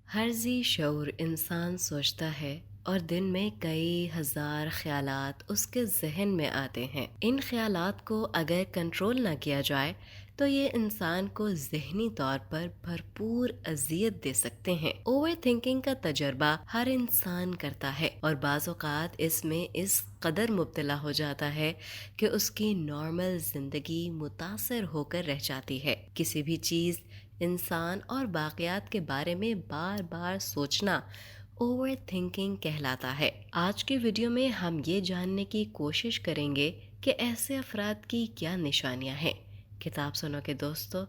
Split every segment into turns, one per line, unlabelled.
हर ज़ी शऊर इंसान सोचता है और दिन में कई हज़ार ख़यालात उसके ज़हन में आते हैं। इन ख़यालात को अगर कंट्रोल ना किया जाए तो ये इंसान को ज़हनी तौर पर भरपूर अज़ियत दे सकते हैं। ओवर थिंकिंग का तजर्बा हर इंसान करता है और बाज़ औक़ात इसमें इस कदर मुब्तला हो जाता है कि उसकी नॉर्मल ज़िंदगी मुतासर होकर रह जाती है। किसी भी चीज़, इंसान और वाक़यात के बारे में बार बार सोचना ओवर थिंकिंग कहलाता है। आज के वीडियो में हम ये जानने की कोशिश करेंगे कि ऐसे अफराद की क्या निशानियां हैं। किताब सुनो के दोस्तों,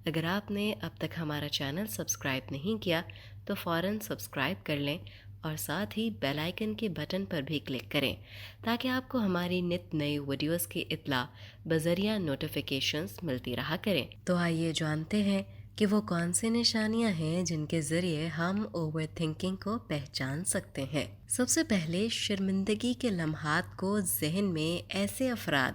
अगर आपने अब तक हमारा चैनल सब्सक्राइब नहीं किया तो फ़ौरन सब्सक्राइब कर लें और साथ ही बेल आइकन के बटन पर भी क्लिक करें ताकि आपको हमारी नित नई वीडियोस की इत्तला बज़रिया नोटिफिकेशंस मिलती रहा करें। तो आइए जानते हैं कि वो कौन सी निशानियां हैं जिनके ज़रिए हम ओवर थिंकिंग को पहचान सकते हैं। सबसे पहले शर्मिंदगी के लम्हात को जहन में ऐसे अफराद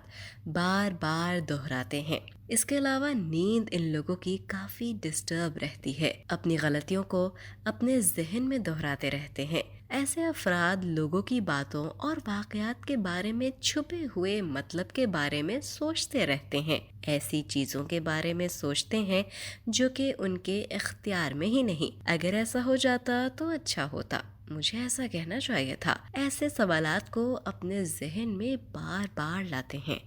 बार बार दोहराते हैं। इसके अलावा नींद इन लोगों की काफ़ी डिस्टर्ब रहती है, अपनी गलतियों को अपने जहन में दोहराते रहते हैं। ऐसे अफराद लोगों की बातों और वाक़यात के बारे में छुपे हुए मतलब के बारे में सोचते रहते हैं। ऐसी चीज़ों के बारे में सोचते हैं जो कि उनके इख्तियार में ही नहीं। अगर ऐसा हो जाता तो अच्छा होता, मुझे ऐसा कहना चाहिए था। ऐसे सवालात को अपने जहन में बार बार लाते हैं।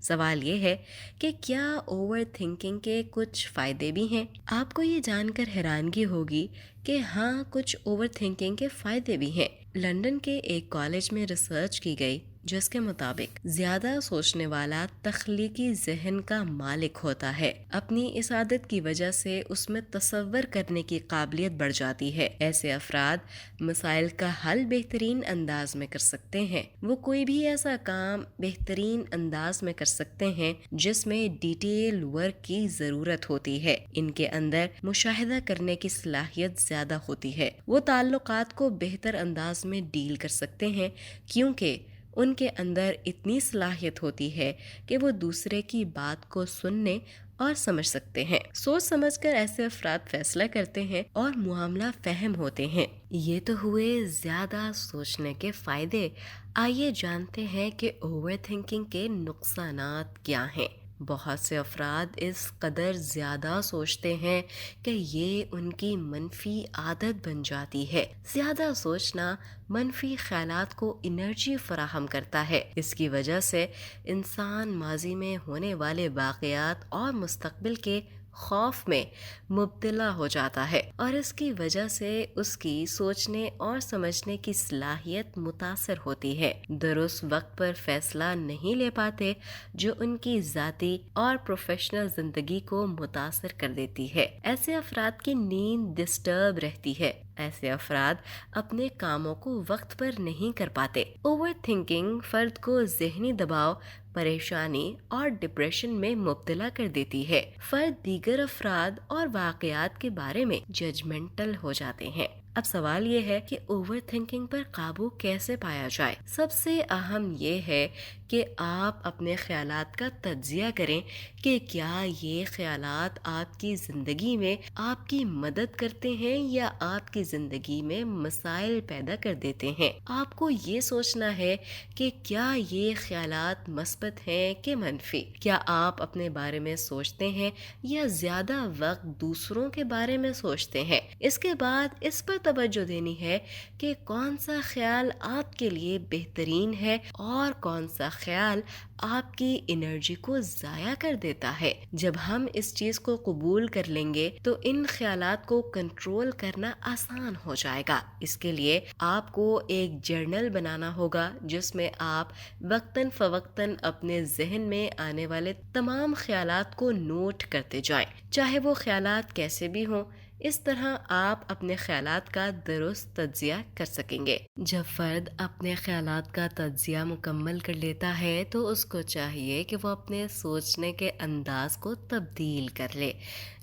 सवाल ये है कि क्या ओवर थिंकिंग के कुछ फ़ायदे भी हैं? आपको ये जानकर हैरानगी होगी कि हाँ, कुछ ओवर थिंकिंग के फ़ायदे भी हैं। लंदन के एक कॉलेज में रिसर्च की गई जिसके मुताबिक ज्यादा सोचने वाला तख्लीकी जहन का मालिक होता है। अपनी इस आदत की वजह से उसमें तसव्वुर करने की काबिलियत बढ़ जाती है। ऐसे अफराद मसाइल का हल बेहतरीन अंदाज में कर सकते हैं। वो कोई भी ऐसा काम बेहतरीन अंदाज में कर सकते हैं जिसमें डिटेल वर्क की जरूरत होती है। इनके अंदर मुशाहिदा करने की सलाहियत ज्यादा होती है। वो ताल्लुकात को बेहतर अंदाज में डील कर सकते हैं क्योंकि उनके अंदर इतनी सलाहियत होती है कि वो दूसरे की बात को सुनने और समझ सकते हैं। सोच समझकर ऐसे अफराद फैसला करते हैं और मुआमला फहम होते हैं। ये तो हुए ज्यादा सोचने के फायदे। आइए जानते हैं कि ओवर थिंकिंग के नुकसानात क्या हैं। बहुत से अफराद इस कदर ज़्यादा सोचते हैं कि ये उनकी मनफी आदत बन जाती है। ज़्यादा सोचना मनफी ख्यालात को एनर्जी फराहम करता है। इसकी वजह से इंसान माजी में होने वाले वाक़यात और मुस्तकबिल के खौफ में मुब्तला हो जाता है और इसकी वजह से उसकी सोचने और समझने की सलाहियत मुतासर होती है। दुरुस्त वक्त पर फैसला नहीं ले पाते जो उनकी ज़ाती और प्रोफेशनल ज़िंदगी को मुतासर कर देती है। ऐसे अफराद की नींद डिस्टर्ब रहती है। ऐसे अफराद अपने कामों को वक्त पर नहीं कर पाते। ओवर थिंकिंग फर्द को ज़हनी दबाव, परेशानी और डिप्रेशन में मुब्तला कर देती है। फर्द दीगर अफराद और वाक़यात के बारे में जजमेंटल हो जाते हैं। अब सवाल ये है कि ओवर थिंकिंग पर काबू कैसे पाया जाए। सबसे अहम ये है कि आप अपने ख्यालात का तज्जिया करें कि क्या ये ख्यालात आपकी ज़िंदगी में आपकी मदद करते हैं या आपकी ज़िंदगी में मसाइल पैदा कर देते हैं। आपको ये सोचना है कि क्या ये ख्यालात मस्बत हैं कि मनफी। क्या आप अपने बारे में सोचते हैं या ज़्यादा वक्त दूसरों के बारे में सोचते हैं। इसके बाद इस पर तवज्जो देनी है कि कौन सा ख्याल आपके लिए बेहतरीन है और कौन सा ख्याल आपकी एनर्जी को ज़ाया कर देता है। जब हम इस चीज़ को कबूल कर लेंगे तो इन ख्यालात को कंट्रोल करना आसान हो जाएगा। इसके लिए आपको एक जर्नल बनाना होगा जिसमें आप वक्तन फवक्तन अपने जहन में आने वाले तमाम ख्यालात को नोट करते जाएं, चाहे वो ख्यालात कैसे भी हों। इस तरह आप अपने ख्यालात का दुरुस्त तज्जिया कर सकेंगे। जब फर्द अपने ख्यालात का तज्जिया मुकम्मल कर लेता है तो उसको चाहिए कि वो अपने सोचने के अंदाज को तब्दील कर ले।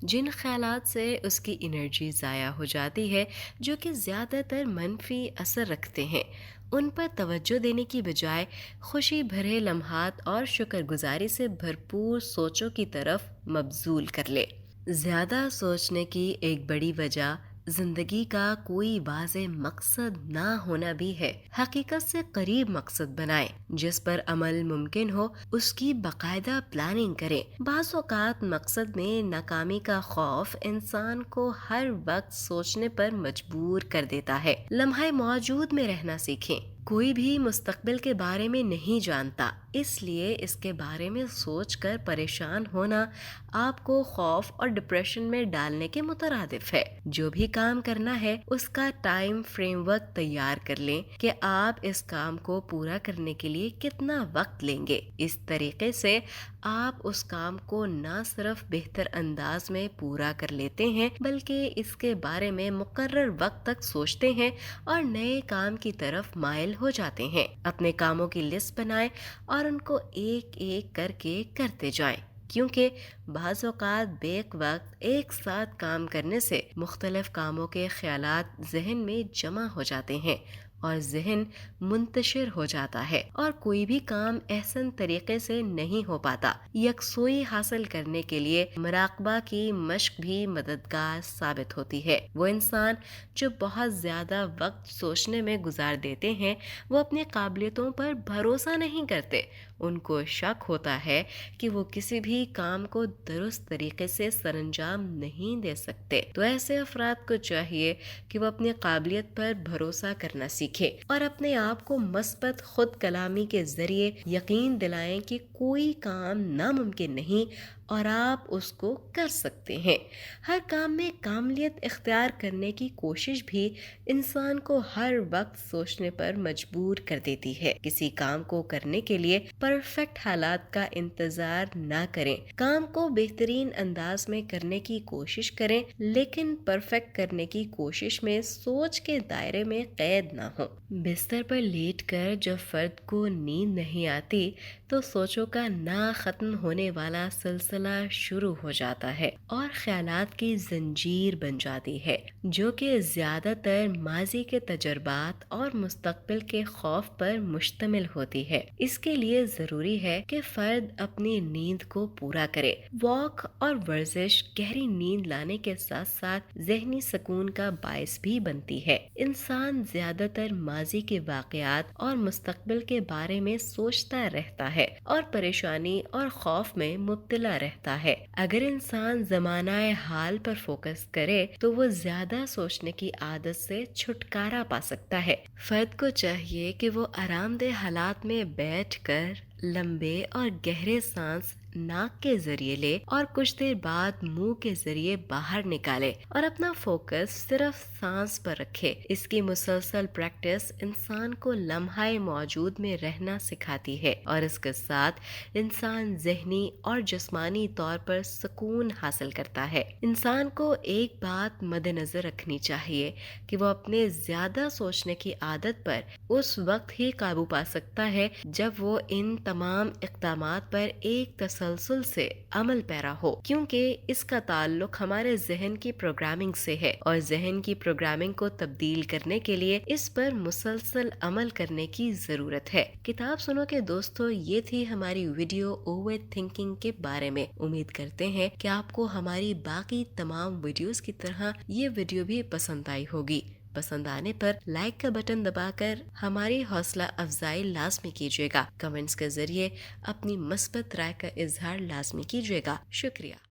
जिन ख्यालात से उसकी एनर्जी ज़ाया हो जाती है, जो कि ज़्यादातर मनफी असर रखते हैं, उन पर तवज्जो देने की बजाय खुशी भरे लम्हात और शुक्रगुजारी से भरपूर सोचों की तरफ मबजूल कर ले। ज़्यादा सोचने की एक बड़ी वजह زندگی کا کوئی واضح مقصد نہ ہونا بھی ہے۔ حقیقت سے قریب مقصد بنائیں جس پر عمل ممکن ہو، اس کی باقاعدہ پلاننگ کریں۔ بعض اوقات مقصد میں ناکامی کا خوف انسان کو ہر وقت سوچنے پر مجبور کر دیتا ہے۔ لمحہ موجود میں رہنا سیکھیں۔ کوئی بھی مستقبل کے بارے میں نہیں جانتا، اس لیے اس کے بارے میں سوچ کر پریشان ہونا آپ کو خوف اور ڈپریشن میں ڈالنے کے مترادف ہے۔ جو بھی کام کرنا ہے اس کا ٹائم فریم ورک تیار کر لیں کہ آپ اس کام کو پورا کرنے کے لیے کتنا وقت لیں گے۔ اس طریقے سے آپ اس کام کو نہ صرف بہتر انداز میں پورا کر لیتے ہیں بلکہ اس کے بارے میں مقرر وقت تک سوچتے ہیں اور نئے کام کی طرف مائل ہو جاتے ہیں۔ اپنے کاموں کی لسٹ بنائیں اور ان کو ایک ایک کر کے کرتے جائیں، کیونکہ بعض اوقات بیک وقت ایک ساتھ کام کرنے سے مختلف کاموں کے خیالات ذہن میں جمع ہو جاتے ہیں اور ذہن منتشر ہو جاتا ہے اور کوئی بھی کام احسن طریقے سے نہیں ہو پاتا۔ یکسوئی حاصل کرنے کے لیے مراقبہ کی مشق بھی مددگار ثابت ہوتی ہے۔ وہ انسان جو بہت زیادہ وقت سوچنے میں گزار دیتے ہیں وہ اپنی قابلیتوں پر بھروسہ نہیں کرتے۔ ان کو شک ہوتا ہے کہ وہ کسی بھی کام کو درست طریقے سے سر انجام نہیں دے سکتے۔ تو ایسے افراد کو چاہیے کہ وہ اپنی قابلیت پر بھروسہ کرنا سیکھیں اور اپنے آپ کو مثبت خود کلامی کے ذریعے یقین دلائیں کہ کوئی کام ناممکن نہیں اور آپ اس کو کر سکتے ہیں۔ ہر کام میں کاملیت اختیار کرنے کی کوشش بھی انسان کو ہر وقت سوچنے پر مجبور کر دیتی ہے۔ کسی کام کو کرنے کے لیے پرفیکٹ حالات کا انتظار نہ کریں۔ کام کو بہترین انداز میں کرنے کی کوشش کریں، لیکن پرفیکٹ کرنے کی کوشش میں سوچ کے دائرے میں قید نہ ہو۔ بستر پر لیٹ کر جب فرد کو نیند نہیں آتی تو سوچوں کا نہ ختم ہونے والا سلسلہ شروع ہو جاتا ہے اور خیالات کی زنجیر بن جاتی ہے، جو کہ زیادہ تر ماضی کے تجربات اور مستقبل کے خوف پر مشتمل ہوتی ہے۔ اس کے لیے ضروری ہے کہ فرد اپنی نیند کو پورا کرے۔ واک اور ورزش گہری نیند لانے کے ساتھ ساتھ ذہنی سکون کا باعث بھی بنتی ہے۔ انسان زیادہ تر ماضی کے واقعات اور مستقبل کے بارے میں سوچتا رہتا ہے اور پریشانی اور خوف میں مبتلا رہتا ہے۔ اگر انسان زمانہ حال پر فوکس کرے تو وہ زیادہ سوچنے کی عادت سے چھٹکارا پا سکتا ہے۔ فرد کو چاہیے کہ وہ آرام دہ حالات میں بیٹھ کر لمبے اور گہرے سانس ناک کے ذریعے لے اور کچھ دیر بعد منہ کے ذریعے باہر نکالے اور اپنا فوکس صرف سانس پر رکھے۔ اس کی مسلسل پریکٹس انسان کو لمحہ موجود میں رہنا سکھاتی ہے اور اس کے ساتھ انسان ذہنی اور جسمانی طور پر سکون حاصل کرتا ہے۔ انسان کو ایک بات مد نظر رکھنی چاہیے کہ وہ اپنے زیادہ سوچنے کی عادت پر اس وقت ہی قابو پا سکتا ہے جب وہ ان تمام اقدامات پر ایک تسلسل سے عمل پیرا ہو، کیونکہ اس کا تعلق ہمارے ذہن کی پروگرامنگ سے ہے اور ذہن کی پروگرامنگ کو تبدیل کرنے کے لیے اس پر مسلسل عمل کرنے کی ضرورت ہے۔ کتاب سنو کے دوستو، یہ تھی ہماری ویڈیو اوور تھنکنگ کے بارے میں۔ امید کرتے ہیں کہ آپ کو ہماری باقی تمام ویڈیوز کی طرح یہ ویڈیو بھی پسند آئی ہوگی۔ پسند آنے پر لائک کا بٹن دبا کر ہماری حوصلہ افزائی لازمی کیجیے گا۔ کمنٹس کے ذریعے اپنی مثبت رائے کا اظہار لازمی کیجیے گا۔ شکریہ۔